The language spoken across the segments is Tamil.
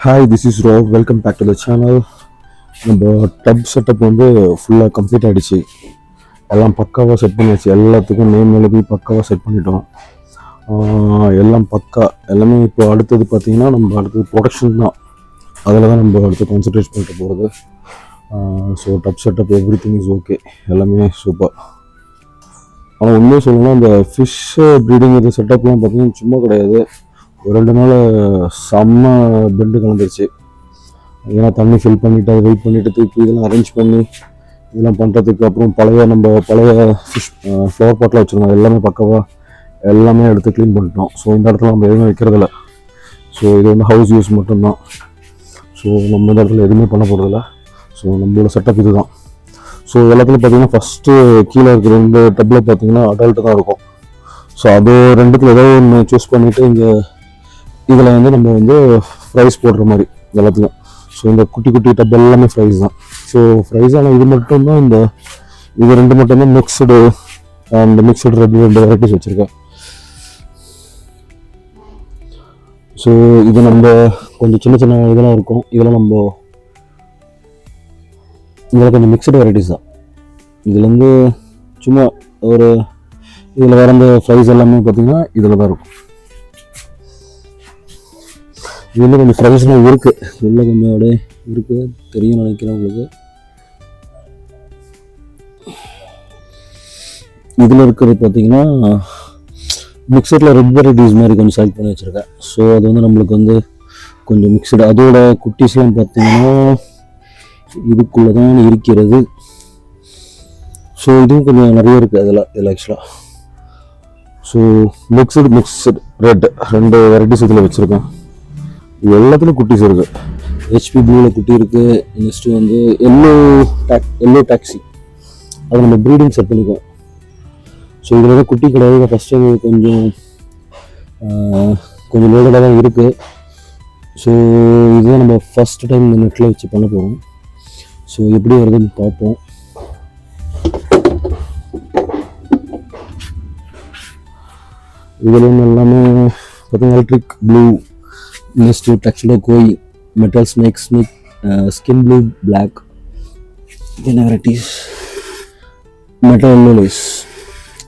Hi, this is Rob. Welcome back to the channel. நம்ம டப் செட்டப் வந்து ஃபுல்லாக கம்ப்ளீட் ஆகிடுச்சு. எல்லாம் பக்காவாக செட் பண்ணியாச்சு. எல்லாத்துக்கும் நேம் எழுதி பக்காவாக செட் பண்ணிட்டோம். எல்லாம் பக்கா. எல்லாமே இப்போ அடுத்தது பார்த்திங்கன்னா நம்ம அடுத்தது ப்ரொடக்ஷன் தான். அதில் தான் நம்ம அடுத்து கான்சன்ட்ரேட் பண்ணிட்டு போகிறது. So dub setup everything is okay. எல்லாமே சூப்பர். ஆனால் உண்மையாக சொல்லணும்னா இந்த ஃபிஷ் ப்ரீடிங் இது செட்டப்லாம் பார்த்திங்கன்னா சும்மா கிடையாது. ஒரு 2 நாள் செம்ம பெண்டு கலந்துருச்சு. ஏன்னா தண்ணி ஃபில் பண்ணிவிட்டு அதை வெயிட் பண்ணிவிட்டு தூக்கி இதெல்லாம் அரேஞ்ச் பண்ணி இதெல்லாம் பண்ணுறதுக்கு அப்புறம் பழைய ஃபிஷ் ஃப்ளவர் பாட்டில் வச்சுருந்தோம். எல்லாமே பக்கவாக எல்லாமே எடுத்து க்ளீன் பண்ணிட்டோம். ஸோ இந்த இடத்துல நம்ம எதுவுமே வைக்கிறதில்ல. ஸோ இது வந்து ஹவுஸ் யூஸ் மட்டும்தான். ஸோ நம்ம இந்த இடத்துல எதுவுமே பண்ண போகிறதில்ல. ஸோ நம்மளோட செட்டப் இது தான். ஸோ எல்லாத்துலையும் பார்த்திங்கன்னா ஃபஸ்ட்டு கீழே இருக்கிற 2 டப்பில் பார்த்திங்கன்னா அடல்ட்டு தான் இருக்கும். ஸோ அது 2த்துல ஏதோ ஒன்று சூஸ் பண்ணிவிட்டு இங்கே இதில் வந்து நம்ம வந்து ஃப்ரைஸ் போடுற மாதிரி எல்லாத்துலையும். ஸோ இந்த குட்டி குட்டி டப் எல்லாமே ஃப்ரைஸ் தான். ஸோ ஃப்ரைஸ் ஆனால் இது மட்டும்தான் இது 2 மட்டும்தான் மிக்சடு அண்ட் மிக்சடு 2 வெரைட்டிஸ் வச்சுருக்கேன். ஸோ இது நம்ம கொஞ்சம் சின்ன சின்ன இதெல்லாம் இருக்கும். இதெல்லாம் நம்ம இதில் கொஞ்சம் மிக்சடு வெரைட்டிஸ் தான். இதுலேருந்து சும்மா ஒரு இதில் வர அந்த ஃப்ரைஸ் எல்லாமே பார்த்திங்கன்னா இதில் தான் இருக்கும். இதில் கொஞ்சம் ஃப்ரைஸ்லாம் இருக்குது. உள்ளே கொஞ்சம் அப்படியே இருக்குது, தெரியும் நினைக்கிறேன் உங்களுக்கு. இதில் இருக்கிறது பார்த்திங்கன்னா மிக்சரில் ரெட் வெரைட்டிஸ் மாதிரி கொஞ்சம் செலக்ட் பண்ணி வச்சுருக்கேன். ஸோ அது வந்து நம்மளுக்கு வந்து கொஞ்சம் மிக்சடு. அதோட குட்டீஸ்லாம் பார்த்திங்கன்னா இதுக்குள்ளே தான் இருக்கிறது. ஸோ இதுவும் கொஞ்சம் நிறைய இருக்குது இதில் ஆக்சுவலாக. ஸோ மிக்சடு ரெட் 2 வெரைட்டிஸ் இதில் வச்சுருக்கேன். எல்லாத்துலேயும் குட்டிஸ் இருக்குது. ஹெச்பி ப்ளூவில் குட்டி இருக்குது. நெக்ஸ்ட்டு வந்து எல்லோ டாக்ஸி அதை நம்ம ப்ரீடிங் செட் பண்ணிக்குவோம். ஸோ இதில் தான் குட்டி கிடையாது. ஃபஸ்ட்டு கொஞ்சம் லோடடாக தான் இருக்குது. ஸோ இதுதான் நம்ம ஃபஸ்ட்டு டைம் இந்த நெட்டில் வச்சு பண்ண போகிறோம். ஸோ எப்படி வருதுன்னு பார்ப்போம். இதில் எல்லாமே பார்த்தீங்கன்னா electric blue, next tuxedo koi, metal snake, skin blue, black, என்ன வெரைட்டிஸ், மெட்டல் எல்லோலேஸ்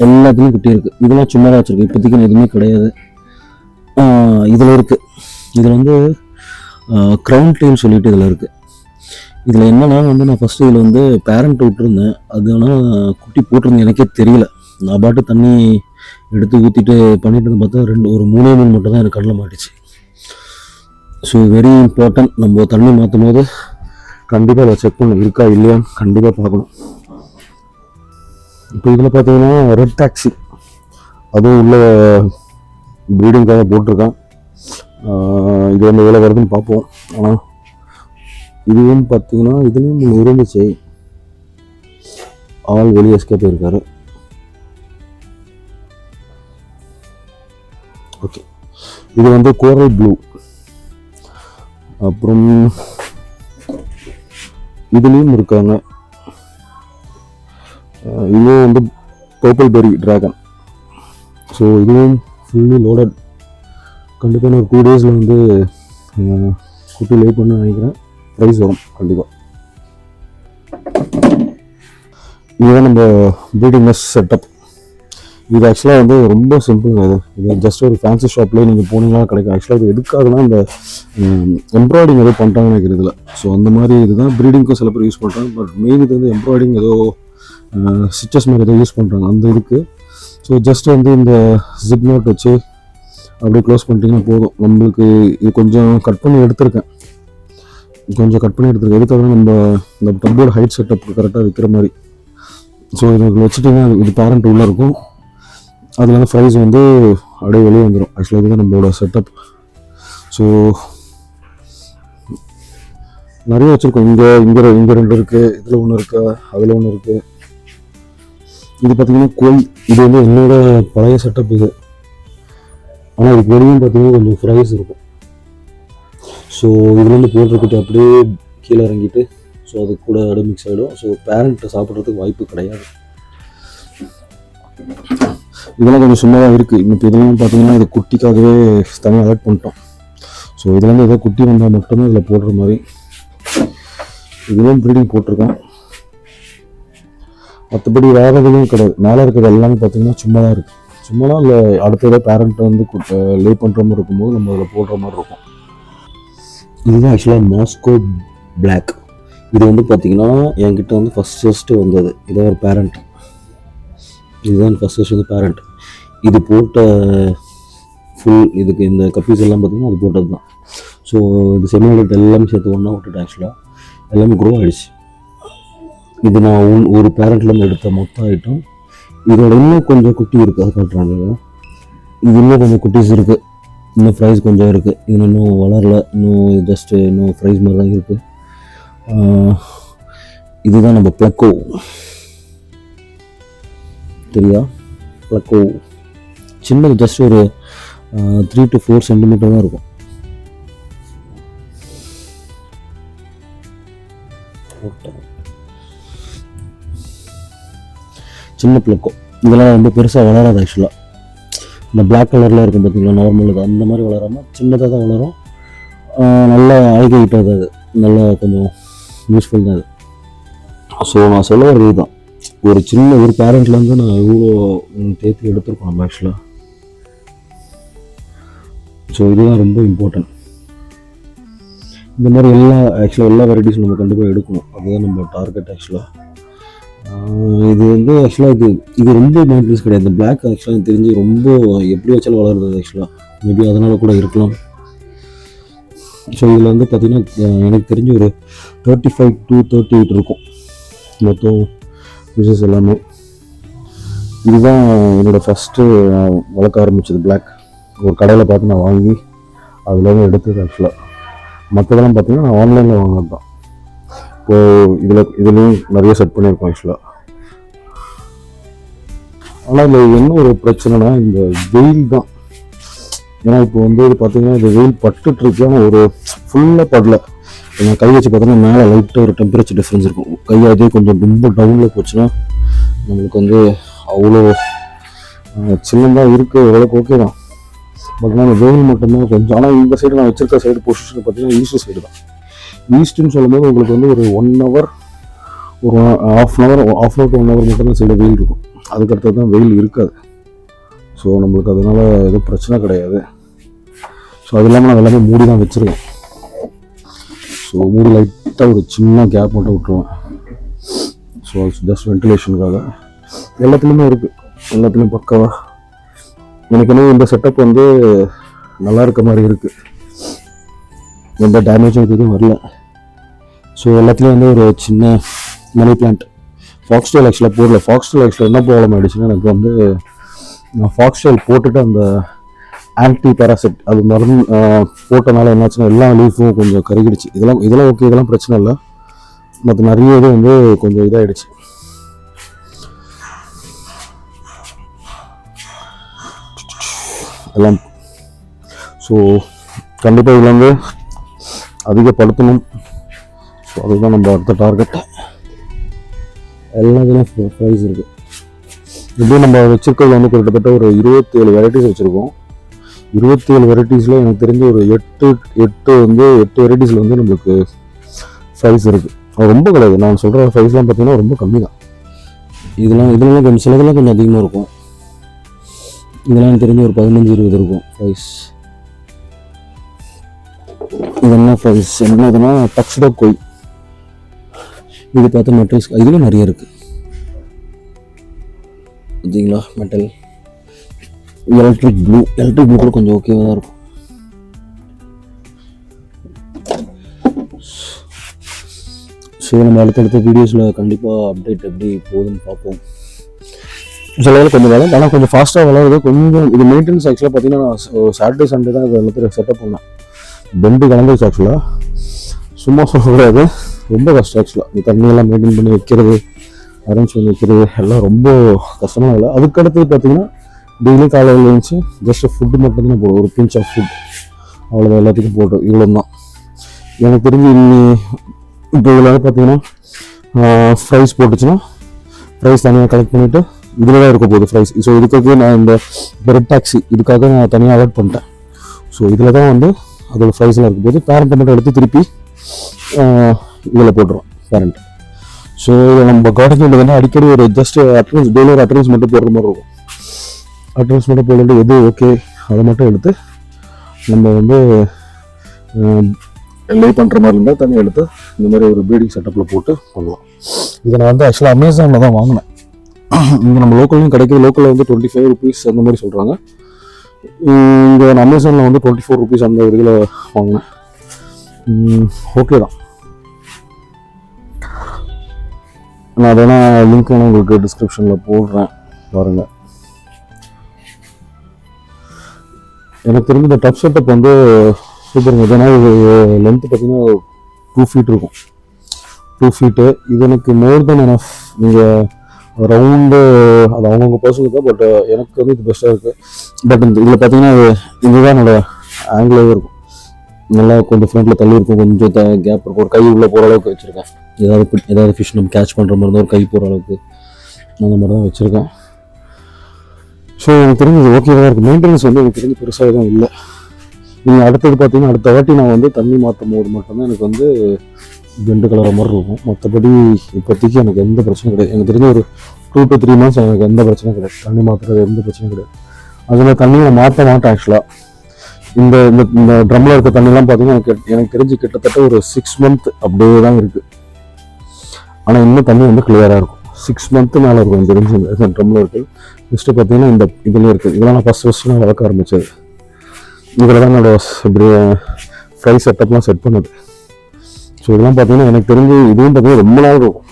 எல்லாத்துலேயும் குட்டி இருக்குது. இதெல்லாம் சும்மா தான் வச்சுருக்கு. இப்போதைக்கு எதுவுமே கிடையாது. இதில் இருக்குது. இதில் வந்து க்ரௌன் டெயில் சொல்லிட்டு இதில் இருக்குது. இதில் என்னன்னா வந்து நான் ஃபஸ்ட்டு இதில் வந்து பேரண்ட் விட்டுருந்தேன். அது ஆனால் குட்டி போட்டிருந்தேன், எனக்கே தெரியல. நான் பாட்டு தண்ணி எடுத்து ஊற்றிட்டு பண்ணிட்டு வந்து பார்த்தா ஒரு 3 மட்டும் தான் எனக்கு கண்ணில் மாட்டிச்சு. So very important. நம்ம தண்ணி மாற்றும் போது கண்டிப்பாக அதை செக் பண்ணணும், இருக்கா இல்லையான்னு கண்டிப்பாக பார்க்கணும். இப்போ இதில் பார்த்தீங்கன்னா ரெட் டாக்ஸி அதுவும் உள்ள ப்ரீடிங்காக போட்டிருக்கேன். இது வந்து எவ்வளோ வருதுன்னு பார்ப்போம். ஆனால் இதுவும் பார்த்தீங்கன்னா இதுலேயும் இருந்துச்சு, ஆள் வெளியே எஸ்கேப் போயிருக்காரு. ஓகே, இது வந்து கோரல் ப்ளூ. அப்புறம் இதுலேயும் இருக்காங்க. இதுவும் வந்து பர்பிள் பெரி ட்ராகன். ஸோ இதுவும் ஃபுல்லி லோடட். கண்டிப்பாக நான் ஒரு 2 டேஸில் வந்து குட்டி லே பண்ண நினைக்கிறேன். ப்ரைஸ் வரும் கண்டிப்பாக. இதுதான் நம்ம ப்ரீடிங் நெஸ்ட் செட்டப். இது ஆக்சுவலாக வந்து ரொம்ப சிம்பிள். இது ஜஸ்ட் ஒரு ஃபேன்சி ஷாப்லேயே நீங்கள் போனீங்கன்னா கிடைக்கும். ஆக்சுவலாக இது எதுக்காகனா இந்த எம்ப்ராய்டிங் ஏதோ பண்ணுறாங்கன்னு நினைக்கிறதுல. ஸோ அந்த மாதிரி இதுதான் ப்ரீடிங்க்கும் சில பேர் யூஸ் பண்ணுறாங்க. பட் மெயின் இது வந்து எம்ப்ராய்டிங் ஏதோ ஸ்டிச்சஸ் மாதிரி ஏதோ யூஸ் பண்ணுறாங்க அந்த இதுக்கு. ஸோ ஜஸ்ட் வந்து இந்த ஜிப் நோட் வச்சு அப்படியே க்ளோஸ் பண்ணிட்டீங்கன்னா போதும். நம்மளுக்கு இது கொஞ்சம் கட் பண்ணி எடுத்திருக்கேன். எதுக்காக நம்ம இந்த டப்போட ஹைட் செட்டப் கரெக்டாக வைக்கிற மாதிரி. ஸோ இது வச்சுட்டிங்கன்னா இது பேரண்ட் உள்ளே இருக்கும். அதில் வந்து ஃப்ரைஸ் வந்து அப்படியே வெளியே வந்துடும். ஆக்சுவலாக இதுதான் நம்மளோட செட்டப். ஸோ நிறைய வச்சுருக்கோம். இங்கே 2 இருக்குது, இதில் 1 இருக்குது, அதில் 1 இருக்குது. இது பார்த்திங்கன்னா கோய். இது வந்து என்னோட பழைய செட்டப் இது. ஆனால் இதுக்கு வெளியும் பார்த்திங்கன்னா கொஞ்சம் ஃப்ரைஸ் இருக்கும். ஸோ இதுலேருந்து போட்டிருக்கிட்டு அப்படியே கீழே இறங்கிட்டு ஸோ அது கூட அப்படியே மிக்ஸ் ஆகிடும். ஸோ பேரண்ட்டை சாப்பிட்றதுக்கு வாய்ப்பு கிடையாது. இதெல்லாம் கொஞ்சம் சும்மா தான் இருக்குது. இப்போ இதெல்லாம் பார்த்தீங்கன்னா இது குட்டிக்காகவே தனியாக அலர்ட் பண்ணிட்டோம். ஸோ இதுலேருந்து ஏதோ குட்டி வந்தால் மட்டும்தான் இதில் போடுற மாதிரி. இதுவும் ப்ரீடிங் போட்டிருக்கேன், மற்றபடி வேறு எதுவும் கிடையாது. மேலே இருக்கிறது எல்லாமே பார்த்திங்கன்னா சும்மா தான் இருக்குது. சும்மா தான் இல்லை, அடுத்ததாக பேரண்ட்டை வந்து லே பண்ணுற மாதிரி இருக்கும்போது நம்ம அதில் போடுற மாதிரி இருக்கும். இதுதான் ஆக்சுவலாக மாஸ்கோ பிளாக். இது வந்து பார்த்திங்கன்னா என்கிட்ட வந்து ஃபஸ்ட்டு வந்தது. இதான் ஒரு பேரண்ட், இதுதான் ஃபஸ்ட்டு வந்து பேரண்ட். இது போட்ட இதுக்கு இந்த கப்பீஸ் எல்லாம் பார்த்திங்கன்னா அது போட்டது தான். ஸோ இது செமினாலிட் எல்லாமே சேர்த்து ஒன்றா விட்டுட்டு ஆக்சுவலாக எல்லாமே க்ரோ ஆகிடுச்சு. இது நான் ஒரு பேரண்ட்லேருந்து எடுத்த மொத்தம் ஐட்டம். இதோட இன்னும் கொஞ்சம் குட்டி இருக்குது, அது காட்டுறாங்க. இது இன்னும் கொஞ்சம் குட்டீஸ் இருக்குது, இன்னும் ப்ரைஸ் கொஞ்சம் இருக்குது. இது இன்னும் வளரல, இன்னும் ஜஸ்ட்டு இன்னும் ப்ரைஸ் மாதிரி தான் இருக்குது. இதுதான் நம்ம ப்ளக்கோ, தெரியா? ப்ளக்கோ சின்னது, ஜஸ்ட் ஒரு 3 to 4 சென்டிமீட்டர் தான் இருக்கும். சின்ன ப்ளக்கோ. இதெல்லாம் ரொம்ப பெருசாக வளராது ஆக்சுவலாக. இந்த பிளாக் கலரில் இருக்கும் பார்த்தீங்களா, நார்மல் இது அந்த மாதிரி வளராமல் சின்னதாக தான் வளரும். நல்லா அழகிட்டாது, அது நல்லா கொஞ்சம் யூஸ்ஃபுல் தான் அது. ஸோ நான் சொல்ல வர இதுதான், ஒரு சின்ன ஒரு பேரண்ட்லேருந்து நான் எவ்வளோ தேர்த்தி எடுத்துருக்கோம் நம்ம ஆக்சுவலாக. ஸோ இதுதான் ரொம்ப இம்பார்ட்டன்ட். இந்த மாதிரி எல்லா வெரைட்டிஸும் நம்ம கண்டிப்பாக எடுக்கணும், அதுதான் நம்ம டார்கெட் ஆக்சுவலாக. இது வந்து ஆக்சுவலாக இது ரொம்ப மெயின்டெனன்ஸ் கிடையாது. இந்த பிளாக் ஆக்சுவலாக எனக்கு தெரிஞ்சு ரொம்ப எப்படி வச்சாலும் வளருது ஆக்சுவலாக, மேபி அதனால் கூட இருக்கலாம். ஸோ இதில் வந்து பார்த்திங்கன்னா எனக்கு தெரிஞ்சு ஒரு 35 to 38 இருக்கும் மொத்தம் பீசஸ் எல்லாமே. இதுதான் என்னோடய ஃபஸ்ட்டு வளர்க்க ஆரம்பித்தது பிளாக். ஒரு கடையில் பார்த்து நான் வாங்கி அதுலேருந்து எடுத்தது ஆக்சுவலாக. மற்றதெல்லாம் பார்த்திங்கன்னா நான் ஆன்லைனில் வாங்கினது தான். இப்போது இதுலேயும் நிறைய செட் பண்ணியிருக்கோம் ஆக்சுவலாக. ஆனால் இதில் என்ன ஒரு பிரச்சனைனா இந்த வெயில் தான். ஏன்னா இப்போ வந்து பார்த்திங்கன்னா இந்த வெயில் பட்டுட்ருக்கு, ஆனால் ஒரு ஃபுல்லாக படலை. நான் கை வச்சு பார்த்தோன்னா மேலே லைட்டாக ஒரு டெம்பரேச்சர் டிஃப்ரென்ஸ் இருக்கும். கை அதே கொஞ்சம் ரொம்ப டவுனில் போச்சுன்னா நம்மளுக்கு வந்து அவ்வளோ சில்லுன்னு தான் இருக்குது, ஓரளவுக்கு ஓகே தான். பட் ஆனால் வெயில் மட்டும்தான் கொஞ்சம். ஆனால் இந்த சைடு நான் வச்சுருக்க சைடு பொசிஷன் பார்த்திங்கன்னா ஈஸ்ட் சைடு தான். ஈஸ்ட்டுன்னு சொல்லும்போது உங்களுக்கு வந்து ஒரு 1 hour, ஒரு half an hour to 1 hour மட்டும்தான் சைடு வெயில் இருக்கும். அதுக்கடுத்தது தான் வெயில் இருக்காது. ஸோ நம்மளுக்கு அதனால் எதுவும் பிரச்சனை கிடையாது. ஸோ அது இல்லாமல் நான் எல்லாமே மூடி தான் வச்சுருக்கேன். ஸோ மூடி லைட்டாக ஒரு சின்ன கேப் மட்டும் விட்டுருவேன். ஸோ ஜஸ்ட் வென்டிலேஷனுக்காக. எல்லாத்துலேயுமே இருக்குது, எல்லாத்துலேயும் பக்காவாக. எனக்கு என்ன இந்த செட்டப் வந்து நல்லா இருக்க மாதிரி இருக்குது, எந்த டேமேஜும் எதுவும் வரல. ஸோ எல்லாத்துலேயும் வந்து ஒரு சின்ன மணி பிளான்ட். ஃபாக்ஸ்டெயில் ஆக்சுவலாக போடல. ஃபாக்ஸ்டெயில் ஆக்சுவலாக என்ன ப்ராப்ளம் ஆகிடுச்சுன்னா, எனக்கு வந்து நான் ஃபாக்ஸ்டெயில் போட்டுட்டு அந்த ஆன்டி பேராசைட் அது மருந்து போட்டனால என்னாச்சுன்னா எல்லா லீஃபும் கொஞ்சம் கருகிடுச்சு. இதெல்லாம் ஓகே, இதெல்லாம் பிரச்சனை இல்லை. மற்ற நிறைய இது வந்து கொஞ்சம் இதாகிடுச்சு. எல்லாம் ஸோ கண்டிப்பாக இதில் வந்து அதிகப்படுத்தணும். ஸோ அதுதான் நம்ம அடுத்த டார்கெட். எல்லாத்துலேயும் ப்ரைஸ் இருக்குது. இப்படியும் நம்ம வச்சுருக்கிறது வந்து கிட்டத்தட்ட ஒரு 27 வெரைட்டிஸ் வச்சுருக்கோம். 27 வெரைட்டிஸில் எனக்கு தெரிஞ்ச ஒரு 8 வெரைட்டிஸில் வந்து நம்மளுக்கு ப்ரைஸ் இருக்குது. அது ரொம்ப கிடையாது, நான் சொல்கிற ப்ரைஸ்லாம் பார்த்தீங்கன்னா ரொம்ப கம்மி தான். இதெல்லாம் கொஞ்சம் சிலதெல்லாம் கொஞ்சம் அதிகமாக இருக்கும். இதெல்லாம் எனக்கு தெரிஞ்ச ஒரு 15-20 இருக்கும் ப்ரைஸ். இது என்ன ப்ரைஸ் என்னதுன்னா டக்ஸ்டோ கோய். இது பார்த்தா மெட்டல்ஸ் இதில் நிறைய இருக்குது பார்த்தீங்களா. மெட்டல், எலக்ட்ரிக் ப்ளூ கூட கொஞ்சம் ஓகேவாக தான் இருக்கும். ஸோ நம்ம அடுத்தடுத்த வீடியோஸில் கண்டிப்பாக அப்டேட் எப்படி போகுதுன்னு பார்ப்போம். சில வேலை கொஞ்சம் வேலை, ஆனால் கொஞ்சம் ஃபாஸ்ட்டாக வளருது. கொஞ்சம் இது மெயின்டெனன்ஸ் ஆக்சுவலாக பார்த்தீங்கன்னா நான் சாட்டர்டே சண்டே தான் இது எல்லாத்தையும் செட்டப் பண்ணேன். பெண்டு கலந்துச்சு ஆக்சுவலாக, சும்மா சொல்லக்கூடாது, ரொம்ப கஷ்டம் ஆக்சுவலாக. இந்த தண்ணியெல்லாம் மெயின்டைன் பண்ணி வைக்கிறது, அரேஞ்ச் பண்ணி வைக்கிறது எல்லாம் ரொம்ப கஷ்டமான வேலை. அதுக்கடுத்தது பார்த்தீங்கன்னா டெய்லி காலையில் எழுந்துச்சு ஜஸ்ட் ஃபுட்டு மட்டும்தான் போடும், ஒரு பிஞ்ச் ஆஃப் ஃபுட், அவ்வளோதான். எல்லாத்துக்கும் போட்டோம், இவ்வளோ தான் எனக்கு தெரிஞ்சு. இப்போ இதில் பார்த்தீங்கன்னா ஃப்ரைஸ் போட்டுச்சுன்னா ஃப்ரைஸ் தனியாக கலெக்ட் பண்ணிவிட்டு இதில் தான் இருக்க போகுது ஃப்ரைஸ். ஸோ இதுக்காக நான் இந்த பிரெட் டாக்ஸி இதுக்காக நான் தனியாக அவாய்ட் பண்ணிட்டேன். ஸோ இதில் தான் வந்து அதோட ப்ரைஸ்லாம் இருக்கும்போது பேரண்ட்டை மட்டும் எடுத்து திருப்பி இதில் போட்டுரும் பேரண்ட். ஸோ இதை நம்ம கவனிக்க வேண்டியதுன்னா அடிக்கடி ஒரு ஜஸ்ட் அட்டனன்ஸ் டெய்லி ஒரு அட்டனன்ஸ் மட்டும் போடுற மாதிரி இருக்கும். அட்டனன்ஸ் மட்டும் போட்டு எது ஓகே அதை மட்டும் எடுத்து நம்ம வந்து லே பண்ணுற மாதிரி இருந்தால் தனியாக எடுத்து இந்த மாதிரி ஒரு ப்ரீடிங் செட்டப்பில் போட்டு பண்ணலாம். இதை நான் வந்து ஆக்சுவலாக அமேசானில் தான் வாங்கினேன். இங்கே நம்ம லோக்கல்லையும் கிடைக்கிது. லோக்கலில் வந்து 25 rupees அந்த மாதிரி சொல்கிறாங்க. இங்கே நான் அமேசானில் வந்து 24 rupees அந்த ஒரு இதில் வாங்கினேன். ஓகே தான். நான் அதெல்லாம் லிங்க் நான் உங்களுக்கு டிஸ்கிரிப்ஷனில் போடுறேன் பாருங்கள். எனக்கு தெரிஞ்ச இந்த டப் செட்டப் வந்து சூப்பருங்க. இதனால் இது லென்த்து பார்த்தீங்கன்னா 2 feet இருக்கும். 2 feet இது எனக்கு மோர் தென் எனஃப். நீங்கள் ரவுண்டு அது அவங்கவுங்க பர்சனுக்கு தான். பட் எனக்கு வந்து இது பெஸ்ட்டாக இருக்குது. பட் இந்த இதில் பார்த்தீங்கன்னா இதுதான் என்னோடய ஆங்கிளாகவே இருக்கும். நல்லா கொஞ்சம் ஃப்ரண்ட்டில் தள்ளி இருக்கும், கொஞ்சம் கேப் இருக்கும். ஒரு கை உள்ளே போகிற அளவுக்கு வச்சுருக்கேன். ஏதாவது ஃபிஷ் நம்ம கேட்ச் பண்ணுற மாதிரி இருந்தால் ஒரு கை போகிற அளவுக்கு அந்த மாதிரி தான் வச்சுருக்கேன். ஸோ எனக்கு தெரிஞ்சு இது ஓகேவாக இருக்குது. மெயின்டெனன்ஸ் வந்து எனக்கு தெரிஞ்சு பெருசாக எதுவும் இல்லை. நீங்கள் அடுத்தது பார்த்தீங்கன்னா அடுத்த வாட்டி நான் வந்து தண்ணி மாற்றும் போது மட்டும்தான் எனக்கு வந்து பெண்டு கலர மாதிரி இருக்கும். மற்றபடி இப்போதைக்கு எனக்கு எந்த பிரச்சனையும் கிடையாது. எனக்கு தெரிஞ்ச ஒரு 2 to 3 months எனக்கு எந்த பிரச்சனையும் கிடையாது. தண்ணி மாற்றுறது எந்த பிரச்சனையும் கிடையாது. அதில் தண்ணியை நான் மாற்ற மாட்டேன். ஆக்சுவலாக இந்த இந்த ட்ரம்மில் இருக்க தண்ணிலாம் பார்த்தீங்கன்னா எனக்கு தெரிஞ்சு கிட்டத்தட்ட ஒரு 6 month அப்படியே தான் இருக்குது. ஆனால் இன்னும் தண்ணி வந்து கிளியராக இருக்கும். 6 month மேலே இருக்கும் எனக்கு தெரிஞ்சு இந்த ட்ரம்மில் இருக்குது. நெக்ஸ்ட்டு பார்த்தீங்கன்னா இந்த இதுலேயே இருக்குது. இதெல்லாம் நான் ஃபஸ்ட்டு நான் வளர்க்க ஆரம்பித்தது. இதில் தான் என்னோட இப்படி ஃப்ரை செட்டப்லாம் செட் பண்ணுது. ஸோ இதெல்லாம் பார்த்தீங்கன்னா எனக்கு தெரிஞ்சு இதுவும் பார்த்தீங்கன்னா ரொம்ப நாள் இருக்கும்.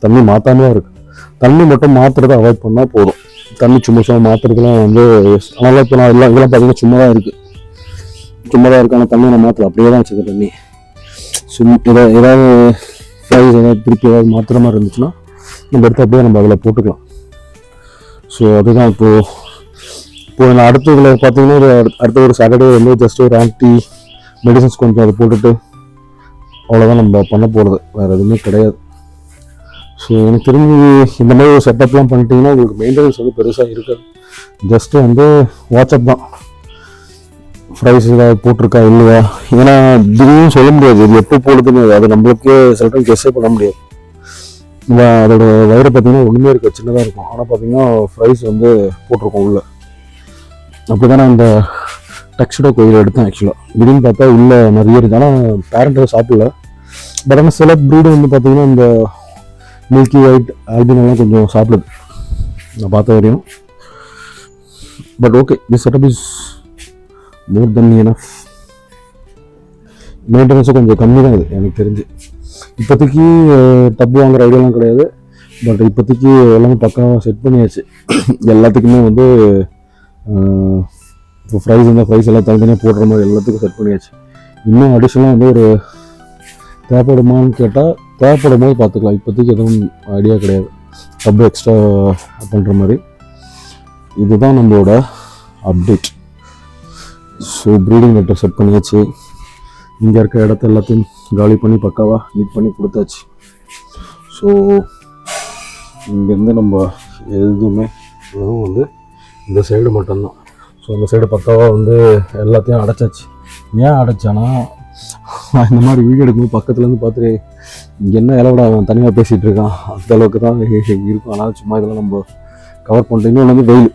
தண்ணி மாற்றாமலாம் இருக்குது. தண்ணி மட்டும் மாற்றுறதை அவாய்ட் பண்ணால் போதும். தண்ணி சும்மா மாற்றுறதுலாம் வந்து அதனால் இப்போ நான் இதெல்லாம் பார்த்தீங்கன்னா சும்மா தான் இருக்குது. ஆனால் தண்ணி நான் மாற்றல, அப்படியே தான் வச்சுருக்கேன் தண்ணி. ஏதாவது ஃப்ரைஸ் ஏதாவது திருப்பி ஏதாவது மாற்றுற மாதிரி இருந்துச்சுன்னா நம்ம எடுத்து அப்படியே நம்ம அதில் போட்டுக்கலாம். ஸோ அதுதான் இப்போ நான் அடுத்த இதில் பார்த்தீங்கன்னா அடுத்த ஒரு சாட்டர்டே வந்து ஜஸ்ட் ஒரு ஆன்டி மெடிசன்ஸ் கொஞ்சம் அதை போட்டுட்டு அவ்வளோதான் நம்ம பண்ண போகிறது. வேறு எதுவுமே கிடையாது. ஸோ எனக்கு தெரிஞ்சு இந்த மாதிரி ஒரு செட்டப்லாம் பண்ணிட்டீங்கன்னா உங்களுக்கு மெயின்டெனன்ஸ் வந்து பெருசாக இருக்காது. ஜஸ்ட்டு வந்து வாட்ஸ்அப் தான். ஃப்ரைஸ் ஏதாவது போட்டிருக்கா இல்லையா, ஏன்னா திடீர்னு சொல்ல முடியாது இது எப்போ போடுதுன்னு. அது நம்மளுக்கே சில டைம் கெஸ்ஸே பண்ண முடியாது. அதோட வயிறு பார்த்தீங்கன்னா ஒன்றுமே இருக்காது, சின்னதாக இருக்கும். ஆனால் பார்த்தீங்கன்னா ஃப்ரைஸ் வந்து போட்டிருக்கோம் உள்ள. அப்படி தான் நான் இந்த டெக்ஸ்டோ கோயில் எடுத்தேன். ஆக்சுவலாக திடீர்னு பார்த்தா உள்ளே நிறைய இருக்குது. ஆனால் பேரண்ட்டை சாப்பிடல. பட் ஆனால் சில ப்ரீடு வந்து பார்த்தீங்கன்னா இந்த மில்கி ஒயிட் ஆல்பினெல்லாம் கொஞ்சம் சாப்பிடுது நான் பார்த்த வரையும். But okay, this setup is more then enough. மெயின்டெனன்ஸும் கொஞ்சம் கம்மி தான் இது எனக்கு தெரிஞ்சு. இப்போதைக்கு டப் வாங்குற ஐடியாலாம் கிடையாது. பட் இப்போதைக்கு எல்லாமே பக்காவாக செட் பண்ணியாச்சு. எல்லாத்துக்குமே வந்து இப்போ ஃப்ரைஸ் இருந்தால் ஃப்ரைஸ் எல்லாம் தனித்தனியாக போடுற மாதிரி எல்லாத்துக்கும் செட் பண்ணியாச்சு. இன்னும் அடிஷ்னலாக வந்து ஒரு தேவைப்படுமான்னு கேட்டால் தேவைப்படும் போது பார்த்துக்கலாம். இப்போதைக்கு எதுவும் ஐடியா கிடையாது டப் எக்ஸ்ட்ரா பண்ணுற மாதிரி. இதுதான் நம்மளோட அப்டேட். ஸோ ப்ரீடிங் நெட்டை செட் பண்ணியாச்சு. இங்கே இருக்க இடத்த எல்லாத்தையும் காலி பண்ணி பக்காவாக நீட் பண்ணி கொடுத்தாச்சு. ஸோ இங்கேருந்து நம்ம எதுவும் வந்து இந்த சைடு மட்டும்தான். ஸோ அந்த சைடு பக்காவாக வந்து எல்லாத்தையும் அடைச்சாச்சு. ஏன் அடைச்சானா, இந்த மாதிரி வீடியோ எடுக்கும்போது பக்கத்துலேருந்து பார்த்துட்டு இங்கே என்ன இலவிட அவன் தனியாக பேசிகிட்டு இருக்கான் அந்த அளவுக்கு தான் இருக்கும். ஆனால் சும்மா இதெல்லாம் நம்ம கவர் பண்ணிட்டு இன்னொன்று வந்து வெயில்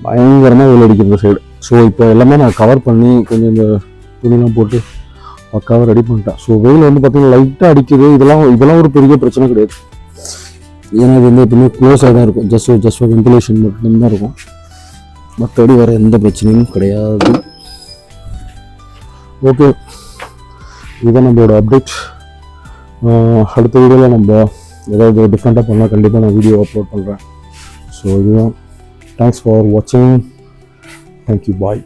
பயங்கரமாக வெயில் அடிக்கிற இந்த சைடு. ஸோ இப்போ எல்லாமே நான் கவர் பண்ணி கொஞ்சம் இந்த துணிலாம் போட்டு பக்காவாக ரெடி பண்ணிட்டேன். ஸோ வெயில் வந்து பார்த்திங்கன்னா லைட்டாக அடிக்குது. இதெல்லாம் ஒரு பெரிய பிரச்சனை கிடையாது. ஏன்னா இது வந்து எப்பவுமே க்ளோஸாக தான் இருக்கும். ஜஸ்ட் வென்டிலேஷன் மட்டும்தான் இருக்கும். மற்றபடி வேறு எந்த பிரச்சனையும் கிடையாது. ஓகே, இதுதான் நம்மளோட அப்டேட். அடுத்த வீடியோவில் நம்ம ஏதாவது டிஃப்ரெண்ட்டாக பண்ணால் கண்டிப்பாக நான் வீடியோ அப்லோட் பண்ணுறேன். ஸோ இதுதான். தேங்க்ஸ் ஃபார் வாட்சிங். தேங்க்யூ. பாய்.